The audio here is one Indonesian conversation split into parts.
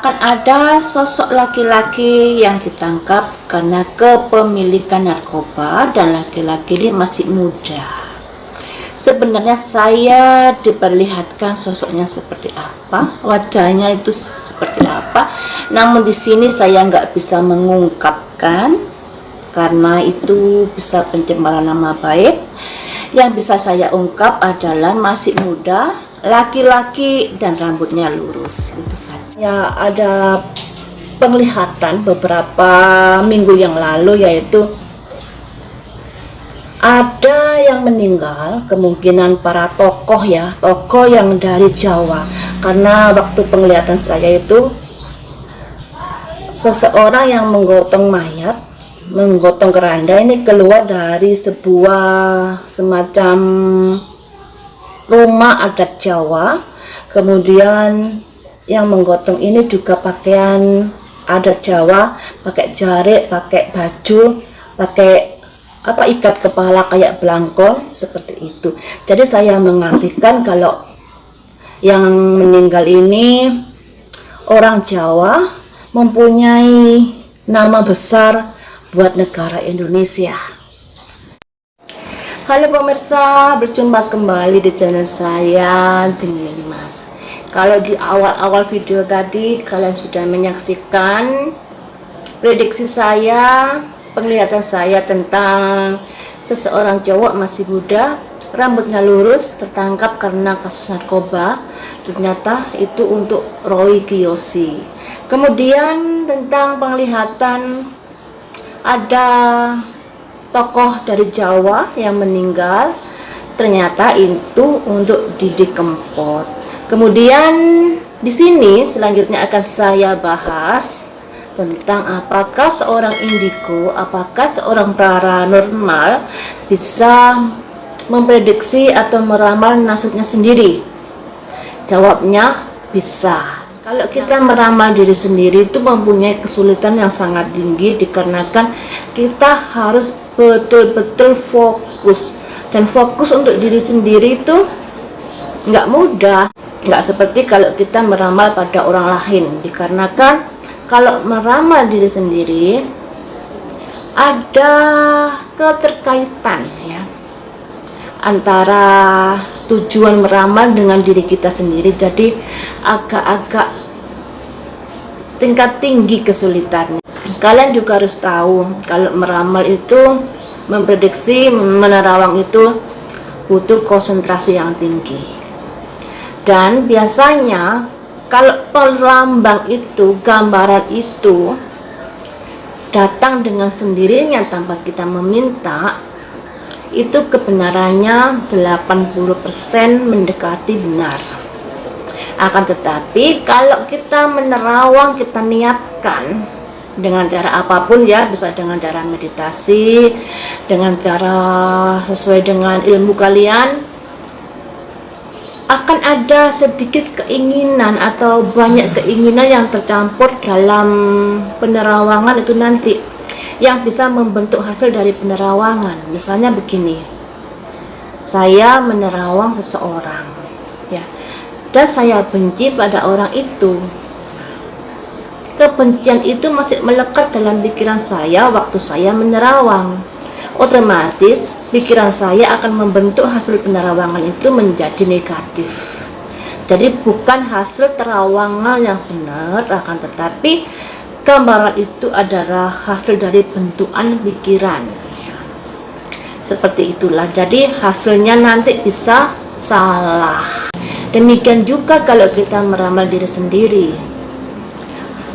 akan ada sosok laki-laki yang ditangkap karena kepemilikan narkoba dan laki-laki ini masih muda. Sebenarnya saya diperlihatkan sosoknya seperti apa, wajahnya itu seperti apa. Namun di sini saya nggak bisa mengungkapkan karena itu bisa pencemaran nama baik. Yang bisa saya ungkap adalah masih muda, laki-laki dan rambutnya lurus, itu saja. Ya, ada penglihatan beberapa minggu yang lalu, yaitu ada yang meninggal, kemungkinan para tokoh ya, tokoh yang dari Jawa. Karena waktu penglihatan saya itu seseorang yang menggotong mayat, menggotong keranda ini keluar dari sebuah semacam rumah adat Jawa. Kemudian yang menggotong ini juga pakaian adat Jawa, pakai jarik, pakai baju, pakai ikat kepala kayak belangkon seperti itu. Jadi saya mengartikan kalau yang meninggal ini orang Jawa, mempunyai nama besar buat negara Indonesia. Halo pemirsa, berjumpa kembali di channel saya, Tingling Mas. Kalau di awal-awal video tadi kalian sudah menyaksikan prediksi saya, penglihatan saya tentang seseorang cowok masih muda, rambutnya lurus, tertangkap karena kasus narkoba. Ternyata itu untuk Roy Kiyoshi. Kemudian tentang penglihatan ada tokoh dari Jawa yang meninggal, ternyata itu untuk Didi Kempot. Kemudian di sini selanjutnya akan saya bahas tentang apakah seorang indigo, apakah seorang paranormal bisa memprediksi atau meramal nasibnya sendiri. Jawabnya bisa. Kalau kita meramal diri sendiri itu mempunyai kesulitan yang sangat tinggi, dikarenakan kita harus betul-betul fokus, dan fokus untuk diri sendiri itu nggak mudah, nggak seperti kalau kita meramal pada orang lain. Dikarenakan kalau meramal diri sendiri ada keterkaitan ya antara tujuan meramal dengan diri kita sendiri, jadi agak-agak tingkat tinggi kesulitannya. Kalian juga harus tahu kalau meramal itu, memprediksi, menerawang itu butuh konsentrasi yang tinggi. Dan biasanya kalau pelambang itu, gambaran itu datang dengan sendirinya tanpa kita meminta, itu kebenarannya 80% mendekati benar. Akan tetapi kalau kita menerawang, kita niatkan dengan cara apapun ya, bisa dengan cara meditasi, dengan cara sesuai dengan ilmu kalian, akan ada sedikit keinginan atau banyak keinginan yang tercampur dalam penerawangan itu nanti, yang bisa membentuk hasil dari penerawangan. Misalnya begini, saya menerawang seseorang ya, dan saya benci pada orang itu. Kebencian itu masih melekat dalam pikiran saya waktu saya menerawang. Otomatis pikiran saya akan membentuk hasil penerawangan itu menjadi negatif. Jadi bukan hasil terawangan yang benar, akan tetapi gambaran itu adalah hasil dari bentukan pikiran. Seperti itulah, jadi hasilnya nanti bisa salah. Demikian juga kalau kita meramal diri sendiri,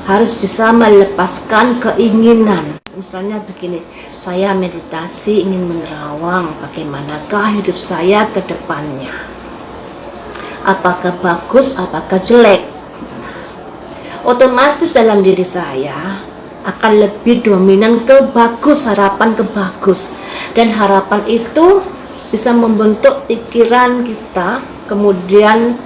harus bisa melepaskan keinginan. Misalnya begini, saya meditasi ingin menerawang bagaimanakah hidup saya ke depannya, apakah bagus, apakah jelek. Otomatis dalam diri saya akan lebih dominan ke bagus, harapan ke bagus, dan harapan itu bisa membentuk pikiran kita, kemudian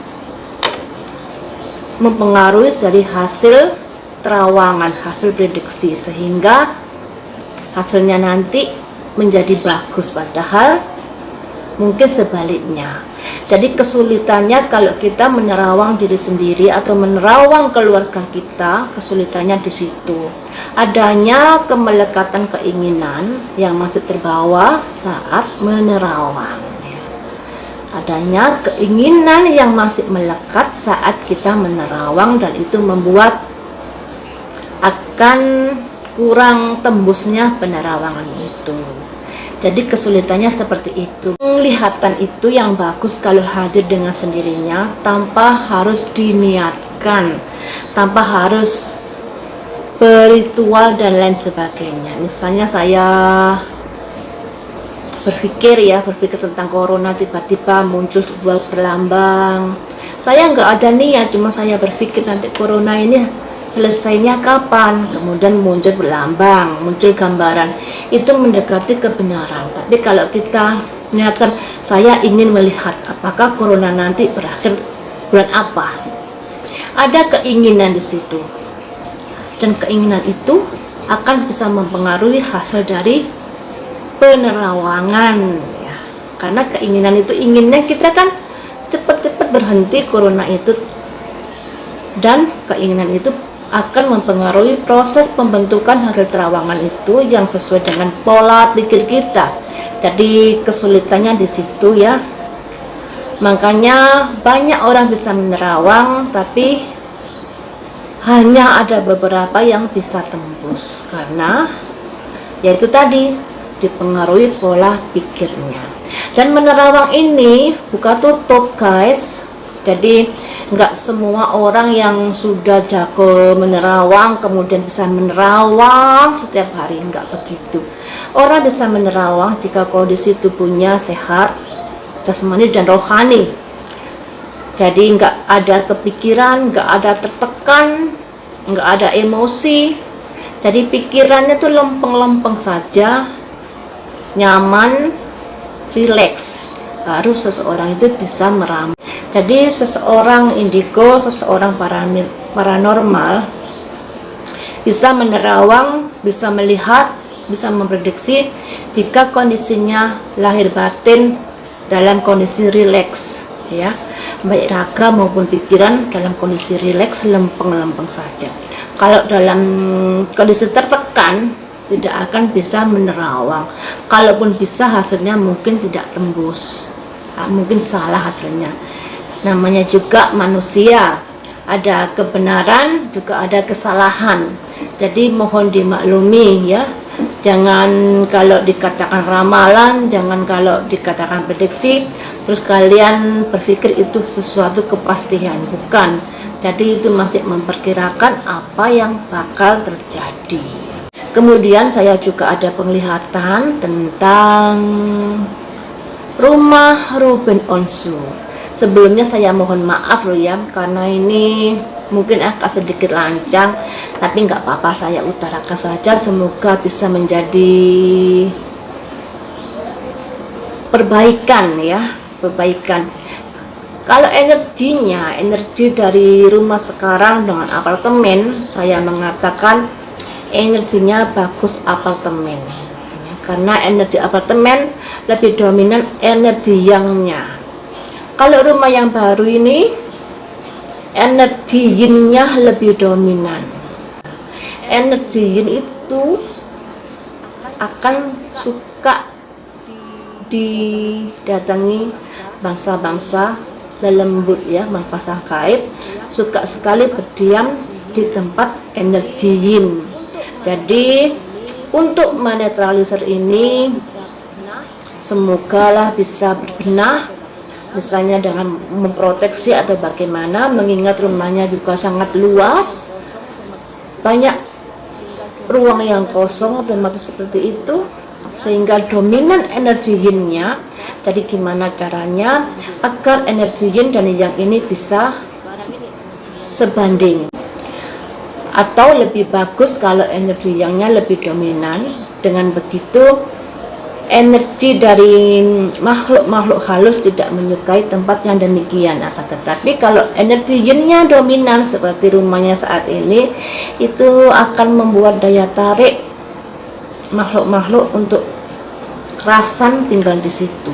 mempengaruhi dari hasil terawangan, hasil prediksi, sehingga hasilnya nanti menjadi bagus. Padahal mungkin sebaliknya. Jadi kesulitannya kalau kita menerawang diri sendiri atau menerawang keluarga kita, kesulitannya di situ. Adanya kemelekatan keinginan yang masih terbawa saat menerawang. Adanya keinginan yang masih melekat saat kita menerawang, dan itu membuat akan kurang tembusnya penerawangan itu. Jadi kesulitannya seperti itu. Penglihatan itu yang bagus kalau hadir dengan sendirinya, tanpa harus diniatkan, tanpa harus berritual dan lain sebagainya. Misalnya saya berpikir tentang corona, tiba-tiba muncul sebuah perlambang. Saya nggak ada niat, cuma saya berpikir nanti corona ini selesainya kapan, kemudian muncul berlambang, muncul gambaran, itu mendekati kebenaran. Tapi kalau kita niatkan, saya ingin melihat apakah corona nanti berakhir bulan apa, ada keinginan di situ, dan keinginan itu akan bisa mempengaruhi hasil dari penerawangan ya. Karena keinginan itu, inginnya kita kan cepat-cepat berhenti corona itu, dan keinginan itu akan mempengaruhi proses pembentukan hasil terawangan itu yang sesuai dengan pola pikir kita. Jadi kesulitannya di situ ya. Makanya banyak orang bisa menerawang, tapi hanya ada beberapa yang bisa tembus, karena yaitu tadi dipengaruhi pola pikirnya. Dan menerawang ini buka tutup guys. Jadi nggak semua orang yang sudah jago menerawang kemudian bisa menerawang setiap hari, nggak begitu. Orang bisa menerawang jika kondisi tubuhnya sehat, jasmani dan rohani. Jadi nggak ada kepikiran, nggak ada tertekan, nggak ada emosi. Jadi pikirannya tuh lempeng-lempeng saja, nyaman, rileks. Baru seseorang itu bisa meramal. Jadi seseorang indigo, seseorang paranormal bisa menerawang, bisa melihat, bisa memprediksi jika kondisinya lahir batin dalam kondisi rileks ya, baik raga maupun pikiran dalam kondisi rileks, lempeng-lempeng saja. Kalau dalam kondisi tertekan tidak akan bisa menerawang. Kalaupun bisa, hasilnya mungkin tidak tembus, mungkin salah hasilnya. Namanya juga manusia, ada kebenaran juga ada kesalahan. Jadi mohon dimaklumi ya. Jangan kalau dikatakan ramalan, jangan kalau dikatakan prediksi, terus kalian berpikir itu sesuatu kepastian. Bukan. Jadi itu masih memperkirakan apa yang bakal terjadi. Kemudian saya juga ada penglihatan tentang rumah Ruben Onsu. Sebelumnya saya mohon maaf loh ya, karena ini mungkin agak sedikit lancang, tapi nggak apa-apa, saya utarakan saja. Semoga bisa menjadi perbaikan ya, perbaikan. Kalau energinya, energi dari rumah sekarang dengan apartemen, saya mengatakan energinya bagus apartemen, karena energi apartemen lebih dominan energi yangnya. Kalau rumah yang baru ini energi yin-nya lebih dominan. Energi yin itu akan suka didatangi bangsa-bangsa lembut ya, bangsa gaib, suka sekali berdiam di tempat energi yin. Jadi untuk menetralisir ini semogalah bisa berbenah, misalnya dengan memproteksi atau bagaimana, mengingat rumahnya juga sangat luas, banyak ruang yang kosong otomatis seperti itu, sehingga dominan energi yin-nya. Jadi gimana caranya agar energi yin dan yang ini bisa sebanding, atau lebih bagus kalau energi yang-nya lebih dominan. Dengan begitu energi dari makhluk-makhluk halus tidak menyukai tempat yang demikian. Akan tetapi kalau energi yin-nya dominan seperti rumahnya saat ini, itu akan membuat daya tarik makhluk-makhluk untuk kerasan tinggal di situ.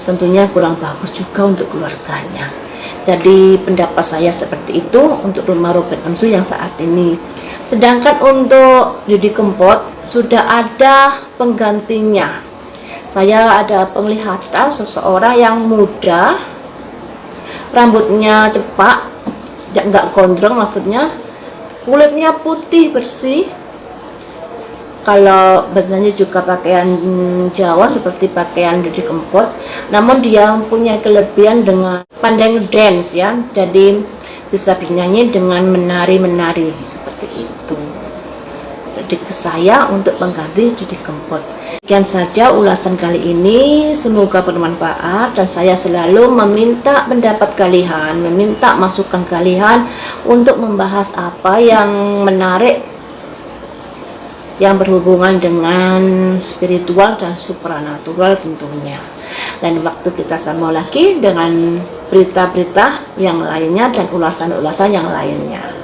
tentunya kurang bagus juga untuk keluarganya. Jadi pendapat saya seperti itu untuk rumah Robert Onsu yang saat ini. Sedangkan untuk Didi Kempot sudah ada penggantinya. Saya ada penglihatan seseorang yang muda, rambutnya cepak, nggak gondrong, maksudnya kulitnya putih bersih. Kalau badannya juga pakaian Jawa seperti pakaian Didi Kempot, namun dia punya kelebihan dengan pandai dance ya, jadi bisa bernyanyi dengan menari-menari seperti itu. Jadi saya untuk pengganti Didi Kempot. Sekian saja ulasan kali ini, semoga bermanfaat dan saya selalu meminta pendapat kalian, meminta masukan kalian untuk membahas apa yang menarik yang berhubungan dengan spiritual dan supranatural tentunya. Dan waktu kita sambung lagi dengan berita-berita yang lainnya dan ulasan-ulasan yang lainnya.